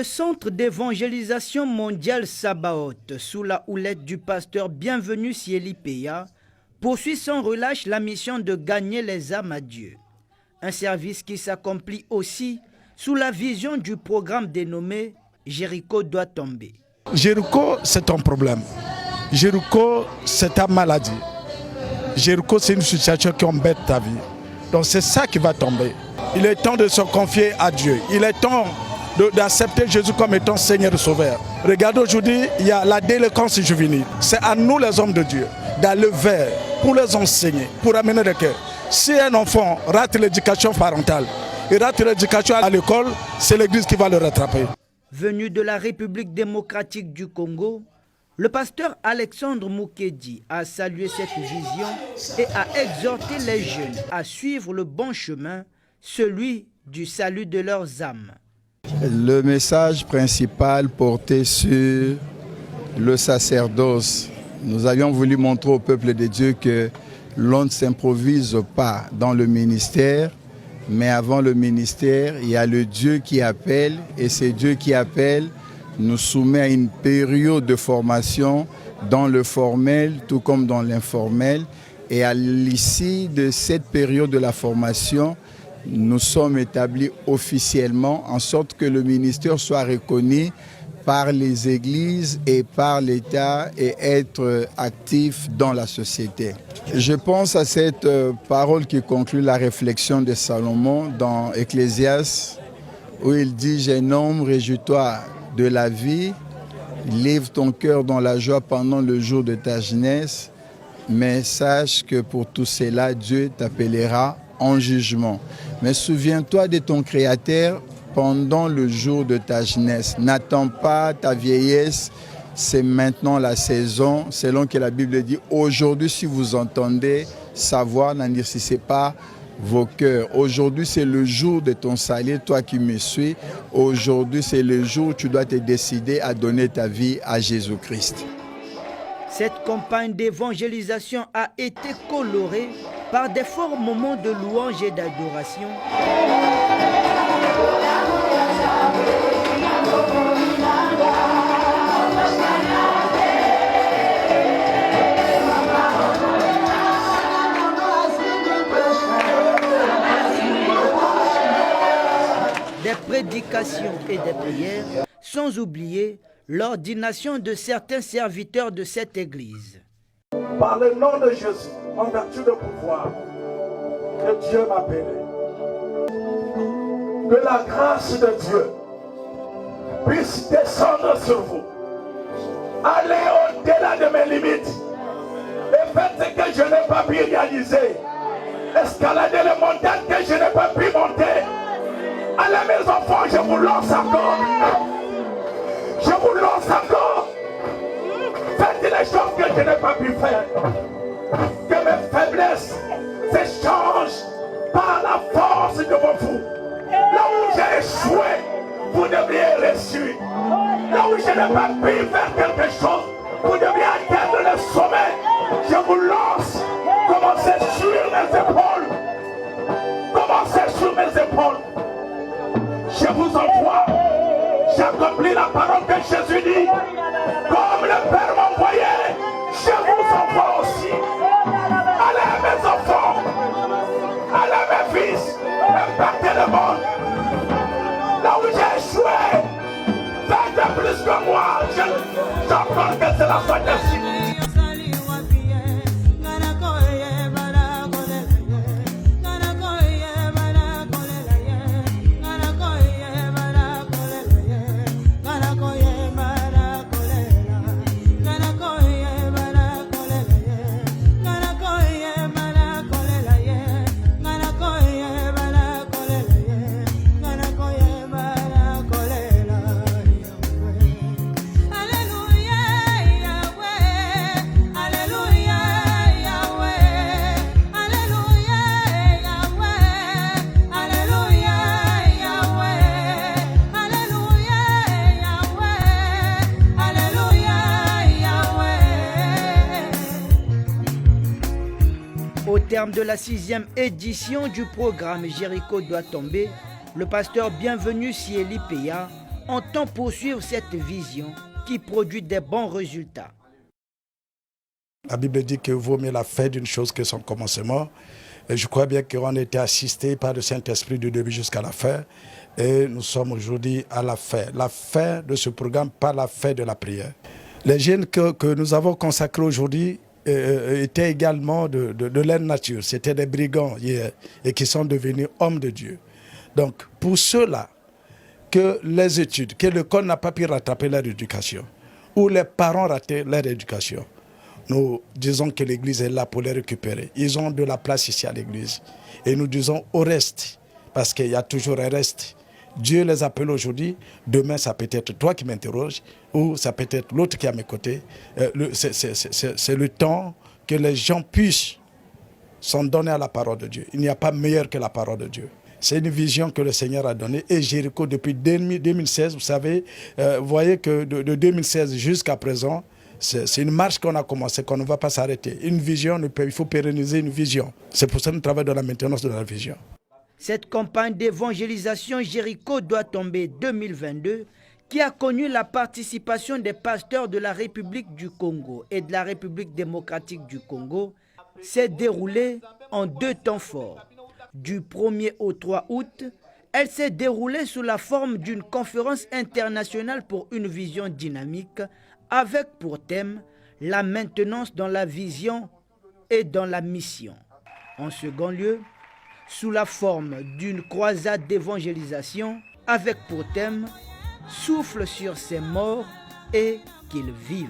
centre d'évangélisation mondiale Sabaoth, sous la houlette du pasteur Bienvenu Sieli Peya, poursuit sans relâche la mission de gagner les âmes à Dieu. Un service qui s'accomplit aussi sous la vision du programme dénommé Jéricho doit tomber. Jéricho, c'est ton problème. Jéricho, c'est ta maladie. Jéricho, c'est une situation qui embête ta vie. Donc c'est ça qui va tomber. Il est temps de se confier à Dieu. Il est temps d'accepter Jésus comme étant Seigneur et Sauveur. Regardez aujourd'hui, il y a la délinquance juvénile. C'est à nous les hommes de Dieu d'aller vers, pour les enseigner, pour amener le cœur. Si un enfant rate l'éducation parentale, il rate l'éducation à l'école, c'est l'Église qui va le rattraper. Venu de la République démocratique du Congo, le pasteur Alexandre Moukedi a salué cette vision et a exhorté les jeunes à suivre le bon chemin, celui du salut de leurs âmes. Le message principal portait sur le sacerdoce. Nous avions voulu montrer au peuple de Dieu que l'on ne s'improvise pas dans le ministère, mais avant le ministère, il y a le Dieu qui appelle, et c'est Dieu qui appelle nous soumet à une période de formation dans le formel, tout comme dans l'informel. Et à l'issue de cette période de la formation, nous sommes établis officiellement en sorte que le ministère soit reconnu par les églises et par l'État et être actif dans la société. Je pense à cette parole qui conclut la réflexion de Salomon dans Ecclésiaste, où il dit « Jeune homme, réjouis-toi de la vie, livre ton cœur dans la joie pendant le jour de ta jeunesse, mais sache que pour tout cela, Dieu t'appellera en jugement. Mais souviens-toi de ton Créateur pendant le jour de ta jeunesse. N'attends pas ta vieillesse, c'est maintenant la saison, selon que la Bible dit. Aujourd'hui, si vous entendez sa voix, n'endurcissez pas vos cœurs. Aujourd'hui, c'est le jour de ton salut, toi qui me suis. Aujourd'hui, c'est le jour où tu dois te décider à donner ta vie à Jésus-Christ. Cette campagne d'évangélisation a été colorée par des forts moments de louange et d'adoration. Des prédications et des prières, sans oublier l'ordination de certains serviteurs de cette église. Par le nom de Jésus, en vertu de pouvoir que Dieu m'a appelé, que la grâce de Dieu puisse descendre sur vous, aller au-delà de mes limites et faire ce que je n'ai pas pu réaliser, escalader les montagnes que je n'ai pas pu monter. Allez mes enfants, je vous lance encore. Je vous lance encore. Faites les choses que je n'ai pas pu faire. Que mes faiblesses s'échangent par la force de vos fous. Là où j'ai échoué, vous devriez réussir. Là où je n'ai pas pu faire quelque chose, vous devriez atteindre le sommet. Je vous lance. Commencez sur mes épaules. Commencez sur mes épaules. Je vous envoie. J'accomplis la parole que Jésus dit. Comme le Père m'a envoyé, je vous envoie aussi. Allez mes enfants, allez mes fils, impactez le monde. Là où j'ai échoué, faites plus que moi. J'entends que cela soit ainsi. Au terme de la 6e édition du programme Jéricho doit tomber, le pasteur Bienvenu Sieli Peya entend poursuivre cette vision qui produit des bons résultats. La Bible dit que vaut mieux la fin d'une chose que son commencement. Et je crois bien qu'on a été assisté par le Saint-Esprit du début jusqu'à la fin. Et nous sommes aujourd'hui à la fin de ce programme, pas la fin de la prière. Les jeunes que nous avons consacrés aujourd'hui étaient également de leur nature. C'était des brigands hier et qui sont devenus hommes de Dieu. Donc pour ceux-là, que les études, que l'école n'a pas pu rattraper leur éducation, ou les parents rataient leur éducation, nous disons que l'Église est là pour les récupérer. Ils ont de la place ici à l'Église. Et nous disons au reste, parce qu'il y a toujours un reste. Dieu les appelle aujourd'hui, demain ça peut être toi qui m'interroges, ou ça peut être l'autre qui est à mes côtés. C'est le temps que les gens puissent s'en donner à la parole de Dieu. Il n'y a pas meilleur que la parole de Dieu. C'est une vision que le Seigneur a donnée. Et Jéricho, depuis 2016, vous savez, vous voyez que de 2016 jusqu'à présent, c'est une marche qu'on a commencé, qu'on ne va pas s'arrêter. Une vision, il faut pérenniser une vision. C'est pour ça que nous travaillons dans la maintenance de la vision. Cette campagne d'évangélisation Jéricho doit tomber 2022, qui a connu la participation des pasteurs de la République du Congo et de la République démocratique du Congo, s'est déroulée en 2 temps forts. Du 1er au 3 août, elle s'est déroulée sous la forme d'une conférence internationale pour une vision dynamique, avec pour thème la maintenance dans la vision et dans la mission. En second lieu, sous la forme d'une croisade d'évangélisation avec pour thème « Souffle sur ces morts et qu'ils vivent ».